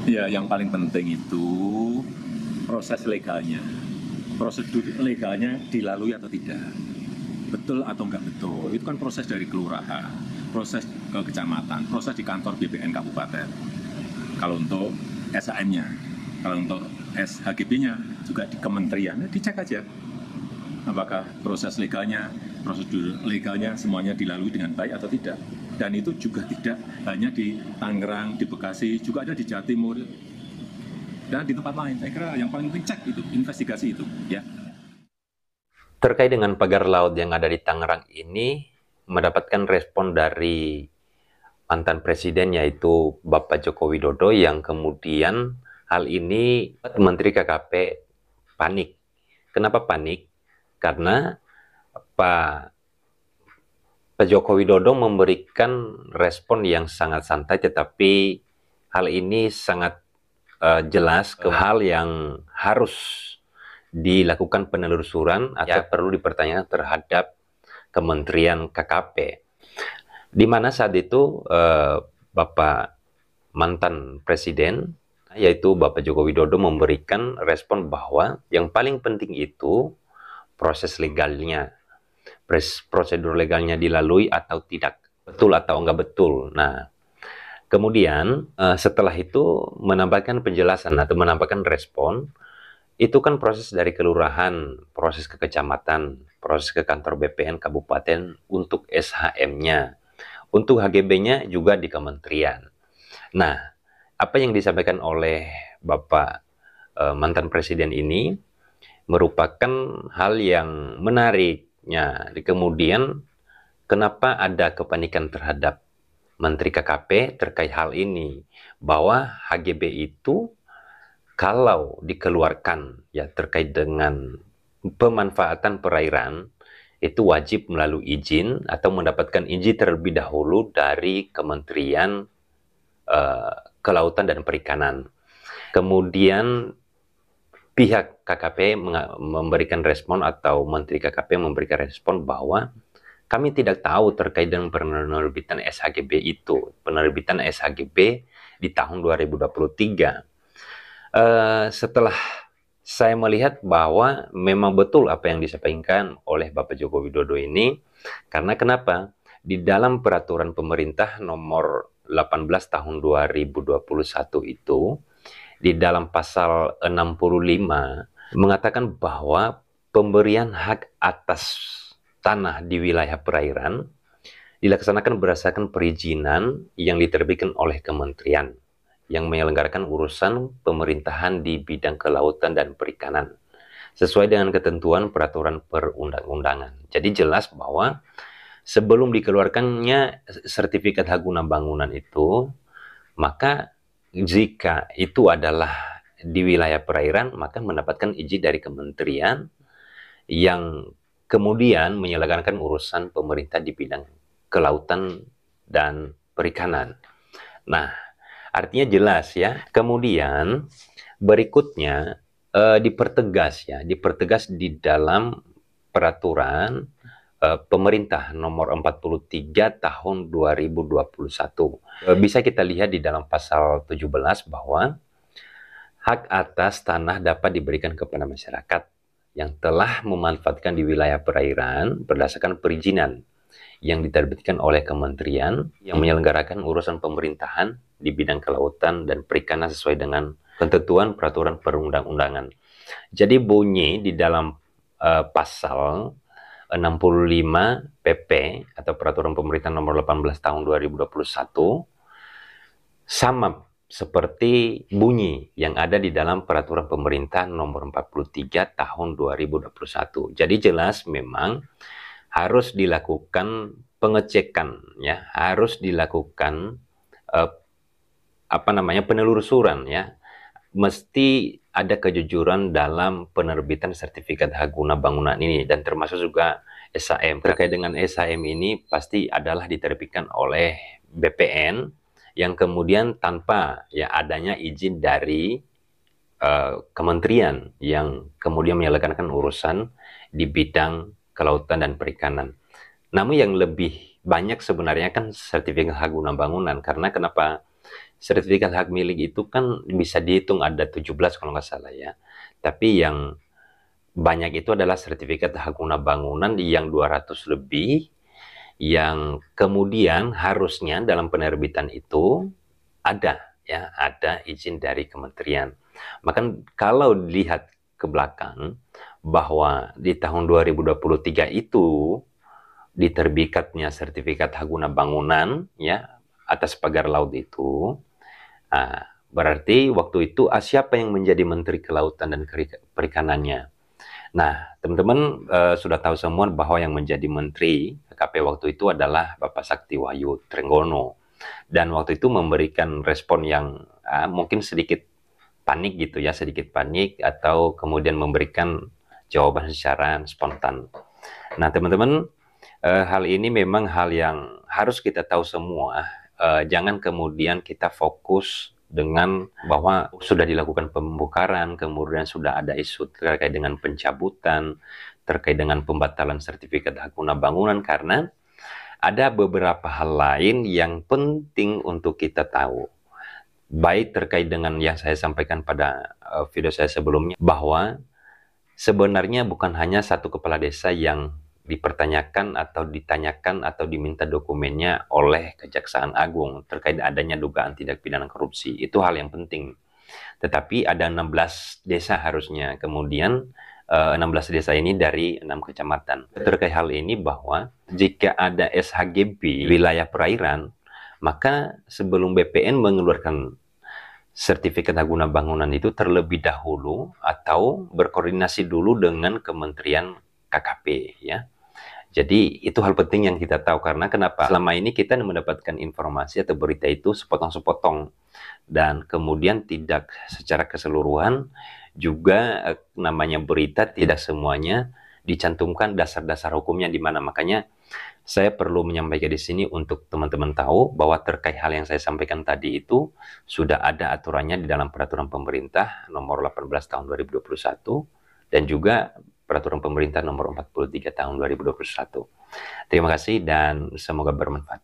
Ya, yang paling penting itu proses legalnya. Prosedur legalnya dilalui atau tidak. Betul atau enggak betul. Itu kan proses dari kelurahan, proses ke kecamatan, proses di kantor BPN kabupaten. Kalau untuk SHM-nya, kalau untuk SHGB-nya juga di kementerian, dicek aja apakah proses legalnya, prosedur legalnya semuanya dilalui dengan baik atau tidak. Dan itu juga tidak hanya di Tangerang, di Bekasi, juga ada di Jawa Timur, dan di tempat lain. Saya kira yang paling penting cek itu, investigasi itu. Ya. Terkait dengan pagar laut yang ada di Tangerang ini, mendapatkan respon dari mantan presiden yaitu Bapak Joko Widodo yang kemudian hal ini Menteri KKP panik. Kenapa panik? Karena Pak Joko Widodo memberikan respon yang sangat santai, tetapi hal ini sangat jelas ke hal yang harus dilakukan penelusuran atau perlu dipertanyakan terhadap Kementerian KKP. Di mana saat itu Bapak mantan presiden yaitu Bapak Joko Widodo memberikan respon bahwa yang paling penting itu proses legalnya, prosedur legalnya dilalui atau tidak, betul atau enggak betul. Nah, kemudian setelah itu menambahkan penjelasan atau menambahkan respon, itu kan proses dari kelurahan, proses ke kecamatan, proses ke kantor BPN kabupaten untuk SHM-nya. Untuk HGB-nya juga di kementerian. Nah, apa yang disampaikan oleh Bapak mantan presiden ini merupakan hal yang menariknya. Kemudian, kenapa ada kepanikan terhadap Menteri KKP terkait hal ini? Bahwa HGB itu kalau dikeluarkan ya terkait dengan pemanfaatan perairan itu wajib melalui izin atau mendapatkan izin terlebih dahulu dari Kementerian Kelautan dan Perikanan. Kemudian pihak KKP memberikan respon atau Menteri KKP memberikan respon bahwa kami tidak tahu terkait dengan penerbitan SHGB itu, penerbitan SHGB di tahun 2023. Setelah saya melihat bahwa memang betul apa yang disampaikan oleh Bapak Joko Widodo ini, karena kenapa? Di dalam peraturan pemerintah nomor 18 tahun 2021 itu, di dalam pasal 65 mengatakan bahwa pemberian hak atas tanah di wilayah perairan dilaksanakan berdasarkan perizinan yang diterbitkan oleh kementerian yang menyelenggarakan urusan pemerintahan di bidang kelautan dan perikanan sesuai dengan ketentuan peraturan perundang-undangan. Jadi jelas bahwa sebelum dikeluarkannya sertifikat hak guna bangunan itu, maka jika itu adalah di wilayah perairan, maka mendapatkan izin dari kementerian yang kemudian menyelenggarakan urusan pemerintah di bidang kelautan dan perikanan. Nah, artinya jelas ya. Kemudian berikutnya dipertegas di dalam peraturan pemerintah nomor 43 tahun 2021. Bisa kita lihat di dalam pasal 17 bahwa hak atas tanah dapat diberikan kepada masyarakat yang telah memanfaatkan di wilayah perairan berdasarkan perizinan yang diterbitkan oleh kementerian yang menyelenggarakan urusan pemerintahan di bidang kelautan dan perikanan sesuai dengan ketentuan peraturan perundang-undangan. Jadi bunyi di dalam pasal 65 PP atau peraturan pemerintah nomor 18 tahun 2021 sama seperti bunyi yang ada di dalam peraturan pemerintah nomor 43 tahun 2021. Jadi jelas memang harus dilakukan pengecekan ya, harus dilakukan eh, penelusuran ya. Mesti ada kejujuran dalam penerbitan sertifikat hak guna bangunan ini dan termasuk juga SHM. Terkait dengan SHM ini pasti adalah diterbitkan oleh BPN yang kemudian tanpa ya adanya izin dari kementerian yang kemudian menyelenggarakan urusan di bidang kelautan dan perikanan. Namun yang lebih banyak sebenarnya kan sertifikat hak guna bangunan, karena kenapa sertifikat hak milik itu kan bisa dihitung ada 17 kalau nggak salah ya. Tapi yang banyak itu adalah sertifikat hak guna bangunan yang 200 lebih, yang kemudian harusnya dalam penerbitan itu ada izin dari kementerian. Maka kalau dilihat ke belakang bahwa di tahun 2023 itu diterbitkannya sertifikat hak guna bangunan ya atas pagar laut itu, berarti waktu itu siapa yang menjadi Menteri Kelautan dan Perikanannya? Nah, teman-teman sudah tahu semua bahwa yang menjadi Menteri KKP waktu itu adalah Bapak Sakti Wahyu Trenggono. Dan waktu itu memberikan respon yang mungkin sedikit panik gitu ya, sedikit panik atau kemudian memberikan jawaban secara spontan. Nah, teman-teman, hal ini memang hal yang harus kita tahu semua. Jangan kemudian kita fokus dengan bahwa sudah dilakukan pembongkaran, kemudian sudah ada isu terkait dengan pencabutan, terkait dengan pembatalan sertifikat hak guna bangunan, karena ada beberapa hal lain yang penting untuk kita tahu. Baik terkait dengan yang saya sampaikan pada video saya sebelumnya, bahwa sebenarnya bukan hanya satu kepala desa yang dipertanyakan atau ditanyakan atau diminta dokumennya oleh Kejaksaan Agung terkait adanya dugaan tindak pidana korupsi. Itu hal yang penting. Tetapi ada 16 desa harusnya. Kemudian 16 desa ini dari 6 kecamatan. Terkait hal ini bahwa jika ada SHGB wilayah perairan, maka sebelum BPN mengeluarkan sertifikat hak guna bangunan itu terlebih dahulu atau berkoordinasi dulu dengan Kementerian KKP ya. Jadi itu hal penting yang kita tahu, karena kenapa? Selama ini kita mendapatkan informasi atau berita itu sepotong-sepotong dan kemudian tidak secara keseluruhan, juga namanya berita tidak semuanya dicantumkan dasar-dasar hukumnya di mana. Makanya saya perlu menyampaikan di sini untuk teman-teman tahu bahwa terkait hal yang saya sampaikan tadi itu sudah ada aturannya di dalam peraturan pemerintah nomor 18 tahun 2021 dan juga Peraturan Pemerintah Nomor 43 Tahun 2021. Terima kasih dan semoga bermanfaat.